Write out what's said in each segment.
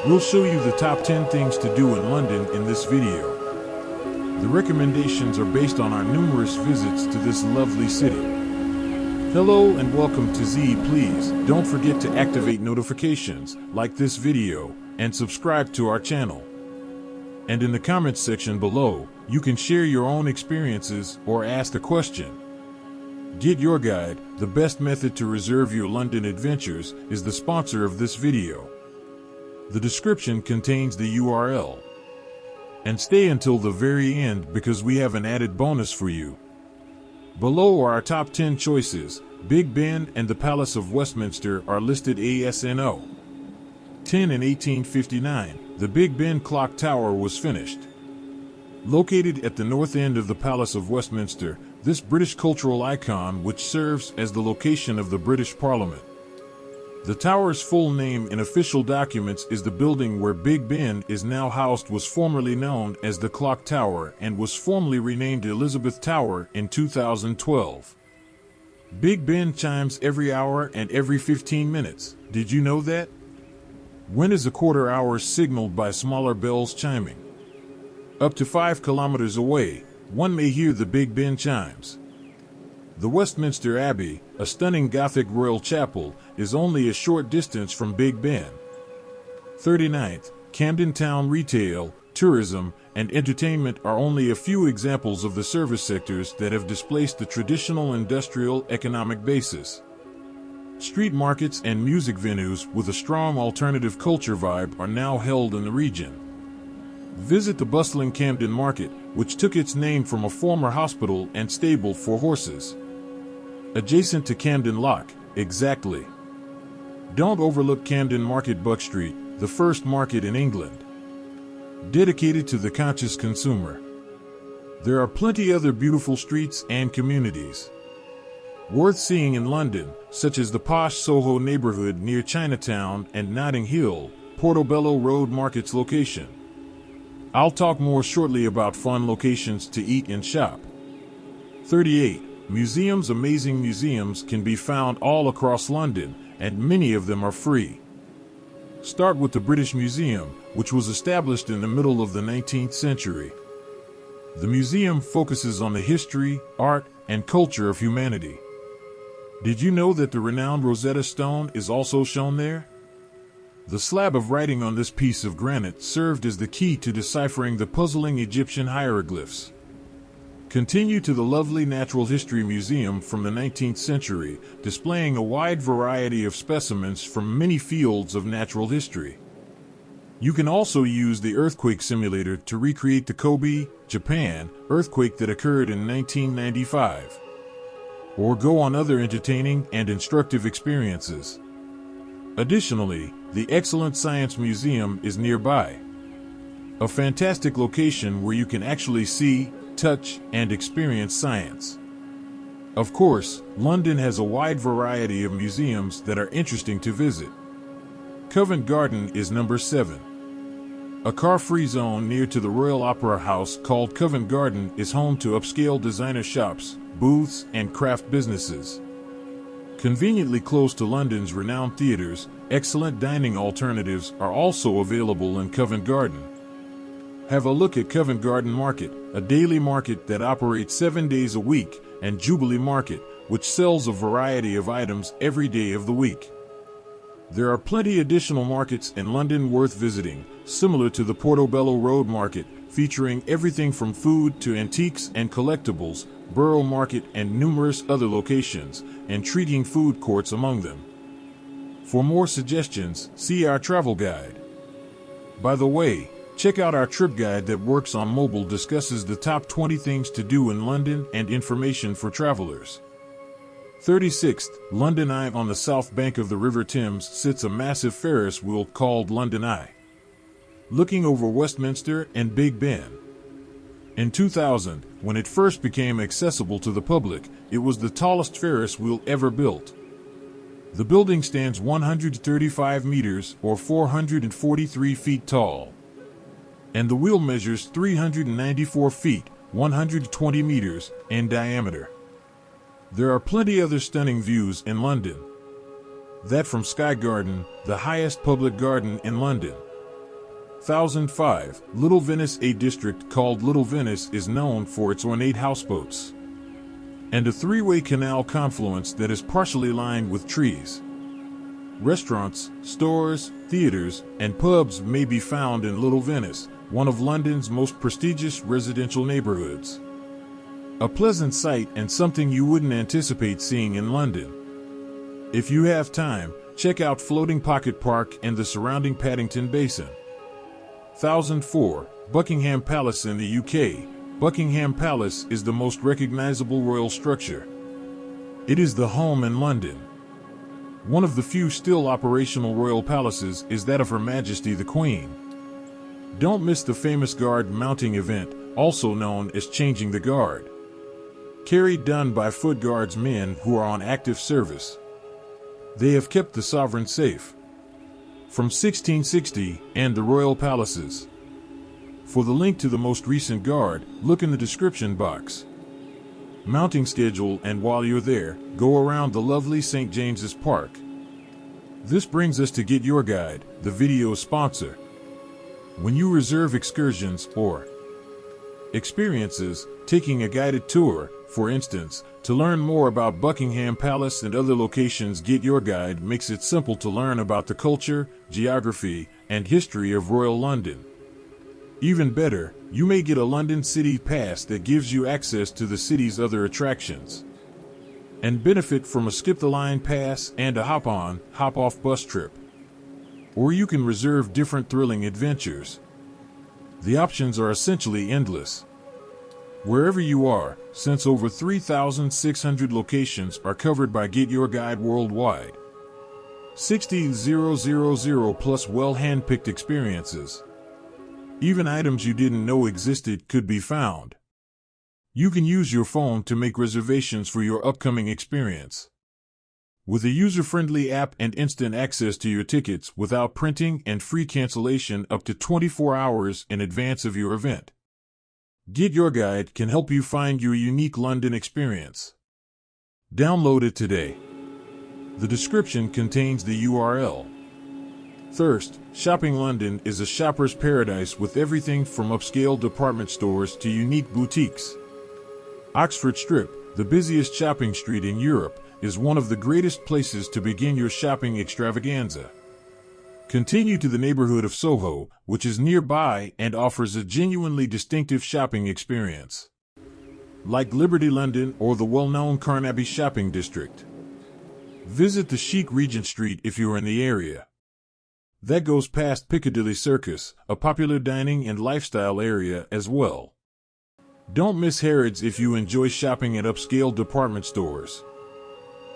We'll show you the top 10 things to do in London in this video. The recommendations are based on our numerous visits to this lovely city. Hello and welcome to Z. Please don't forget to activate notifications, like this video, and subscribe to our channel. And in the comments section below, you can share your own experiences or ask a question. Get Your Guide, the best method to reserve your London adventures, is the sponsor of this video. The description contains the URL. And stay until the very end because we have an added bonus for you. Below are our top 10 choices. Big Ben and the Palace of Westminster are listed ASNO. 10 in 1859, the Big Ben clock tower was finished. Located at the north end of the Palace of Westminster, this British cultural icon which serves as the location of the British Parliament. The tower's full name in official documents is the building where Big Ben is now housed was formerly known as the Clock Tower and was formally renamed Elizabeth Tower in 2012. Big Ben chimes every hour and every 15 minutes. Did you know that? When is a quarter hour signaled by smaller bells chiming? Up to 5 kilometers away, one may hear the Big Ben chimes. The Westminster Abbey, a stunning Gothic royal chapel, is only a short distance from Big Ben. 39th, Camden Town retail, tourism, and entertainment are only a few examples of the service sectors that have displaced the traditional industrial economic basis. Street markets and music venues with a strong alternative culture vibe are now held in the region. Visit the bustling Camden Market, which took its name from a former hospital and stable for horses. Adjacent to Camden Lock, exactly. Don't overlook Camden Market Buck Street, the first market in England. Dedicated to the conscious consumer. There are plenty other beautiful streets and communities worth seeing in London, such as the posh Soho neighborhood near Chinatown and Notting Hill, Portobello Road Market's location. I'll talk more shortly about fun locations to eat and shop. 38. Museums. Amazing museums can be found all across London, and many of them are free. Start with the British Museum, which was established in the middle of the 19th century. The museum focuses on the history, art, and culture of humanity. Did you know that the renowned Rosetta Stone is also shown there? The slab of writing on this piece of granite served as the key to deciphering the puzzling Egyptian hieroglyphs. Continue to the lovely Natural History Museum from the 19th century, displaying a wide variety of specimens from many fields of natural history. You can also use the earthquake simulator to recreate the Kobe, Japan, earthquake that occurred in 1995. Or go on other entertaining and instructive experiences. Additionally, the Excellent Science Museum is nearby. A fantastic location where you can actually see, touch, and experience science. Of course, London has a wide variety of museums that are interesting to visit. Covent Garden is number 7. A car-free zone near to the Royal Opera House called Covent Garden is home to upscale designer shops, booths, and craft businesses. Conveniently close to London's renowned theaters, excellent dining alternatives are also available in Covent Garden. Have a look at Covent Garden Market, a daily market that operates 7 days a week, and Jubilee Market, which sells a variety of items every day of the week. There are plenty additional markets in London worth visiting, similar to the Portobello Road Market, featuring everything from food to antiques and collectibles, Borough Market and numerous other locations, and treating food courts among them. For more suggestions, see our travel guide. By the way, check out our trip guide that works on mobile, discusses the top 20 things to do in London and information for travelers. 36th, London Eye. On the south bank of the River Thames sits a massive Ferris wheel called London Eye, looking over Westminster and Big Ben. In 2000, when it first became accessible to the public, it was the tallest Ferris wheel ever built. The building stands 135 meters or 443 feet tall. And the wheel measures 394 feet, 120 meters, in diameter. There are plenty other stunning views in London. That from Sky Garden, the highest public garden in London. 1005. Little Venice. A district called Little Venice is known for its ornate houseboats and a three-way canal confluence that is partially lined with trees. Restaurants, stores, theaters, and pubs may be found in Little Venice, one of London's most prestigious residential neighborhoods. A pleasant sight and something you wouldn't anticipate seeing in London. If you have time, check out Floating Pocket Park and the surrounding Paddington Basin. 1004. Buckingham Palace in the UK. Buckingham Palace is the most recognizable royal structure. It is the home in London. One of the few still operational royal palaces is that of Her Majesty the Queen. Don't miss the famous guard mounting event, also known as changing the guard, carried on by foot guards men who are on active service. They have kept the sovereign safe from 1660 and the royal palaces. For the link to the most recent guard, look in the description box. Mounting schedule, and while you're there, go around the lovely St. James's Park. This brings us to Get Your Guide, the video sponsor. When you reserve excursions or experiences, taking a guided tour, for instance, to learn more about Buckingham Palace and other locations, Get Your Guide makes it simple to learn about the culture, geography, and history of Royal London. Even better, you may get a London City Pass that gives you access to the city's other attractions and benefit from a skip-the-line pass and a hop-on, hop-off bus trip. Or you can reserve different thrilling adventures. The options are essentially endless. Wherever you are, since over 3,600 locations are covered by Get Your Guide worldwide. 60,000 plus well hand-picked experiences. Even items you didn't know existed could be found. You can use your phone to make reservations for your upcoming experience. With a user-friendly app and instant access to your tickets without printing and free cancellation up to 24 hours in advance of your event. Get Your Guide can help you find your unique London experience. Download it today. The description contains the URL. Thirst. Shopping London is a shopper's paradise with everything from upscale department stores to unique boutiques. Oxford Strip, the busiest shopping street in Europe, is one of the greatest places to begin your shopping extravaganza. Continue to the neighborhood of Soho, which is nearby and offers a genuinely distinctive shopping experience, like Liberty London or the well-known Carnaby shopping district. Visit the chic Regent Street if you are in the area. That goes past Piccadilly Circus, a popular dining and lifestyle area as well. Don't miss Harrods if you enjoy shopping at upscale department stores.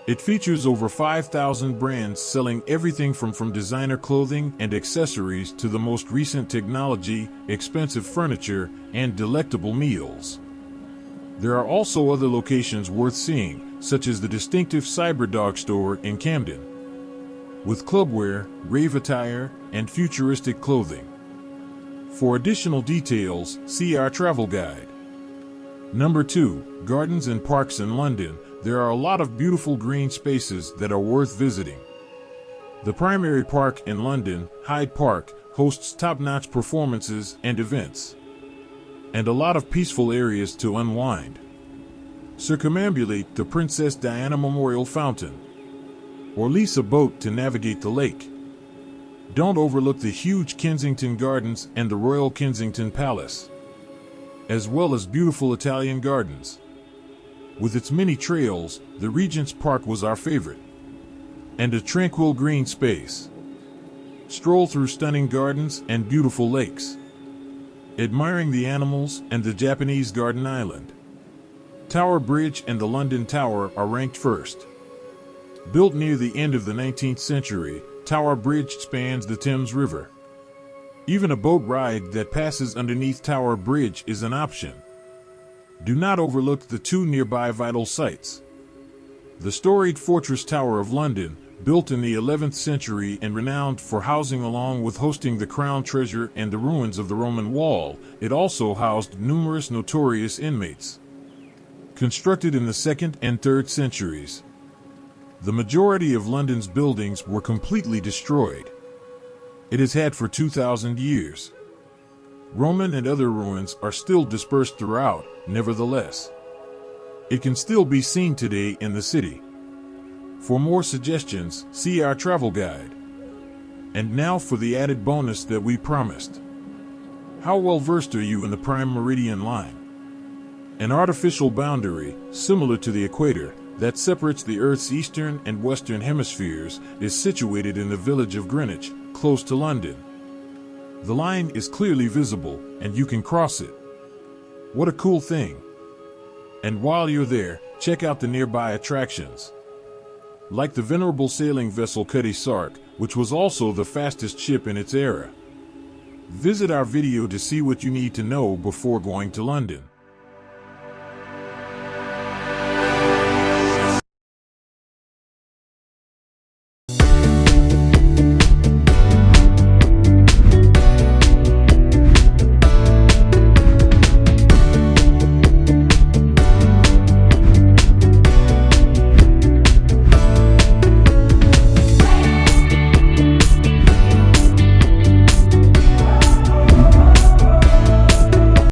It features over 5,000 brands selling everything from designer clothing and accessories to the most recent technology, expensive furniture, and delectable meals. There are also other locations worth seeing, such as the distinctive Cyberdog store in Camden, with clubwear, rave attire, and futuristic clothing. For additional details, see our travel guide. Number 2. Gardens and parks in London. There are a lot of beautiful green spaces that are worth visiting. The primary park in London, Hyde Park, hosts top-notch performances and events, and a lot of peaceful areas to unwind. Circumambulate the Princess Diana Memorial Fountain, or lease a boat to navigate the lake. Don't overlook the huge Kensington Gardens and the Royal Kensington Palace, as well as beautiful Italian gardens. With its many trails, the Regent's Park was our favorite, and a tranquil green space. Stroll through stunning gardens and beautiful lakes, admiring the animals and the Japanese Garden Island. Tower Bridge and the London Tower are ranked first. Built near the end of the 19th century, Tower Bridge spans the Thames River. Even a boat ride that passes underneath Tower Bridge is an option. Do not overlook the two nearby vital sites. The storied Fortress Tower of London, built in the 11th century and renowned for housing along with hosting the Crown Treasure and the ruins of the Roman Wall, it also housed numerous notorious inmates. Constructed in the 2nd and 3rd centuries, the majority of London's buildings were completely destroyed. It has had for 2,000 years. Roman and other ruins are still dispersed throughout, nevertheless. It can still be seen today in the city. For more suggestions, see our travel guide. And now for the added bonus that we promised. How well versed are you in the prime meridian line? An artificial boundary, similar to the equator, that separates the Earth's eastern and western hemispheres, is situated in the village of Greenwich, close to London. The line is clearly visible, and you can cross it. What a cool thing! And while you're there, check out the nearby attractions. Like the venerable sailing vessel Cutty Sark, which was also the fastest ship in its era. Visit our video to see what you need to know before going to London.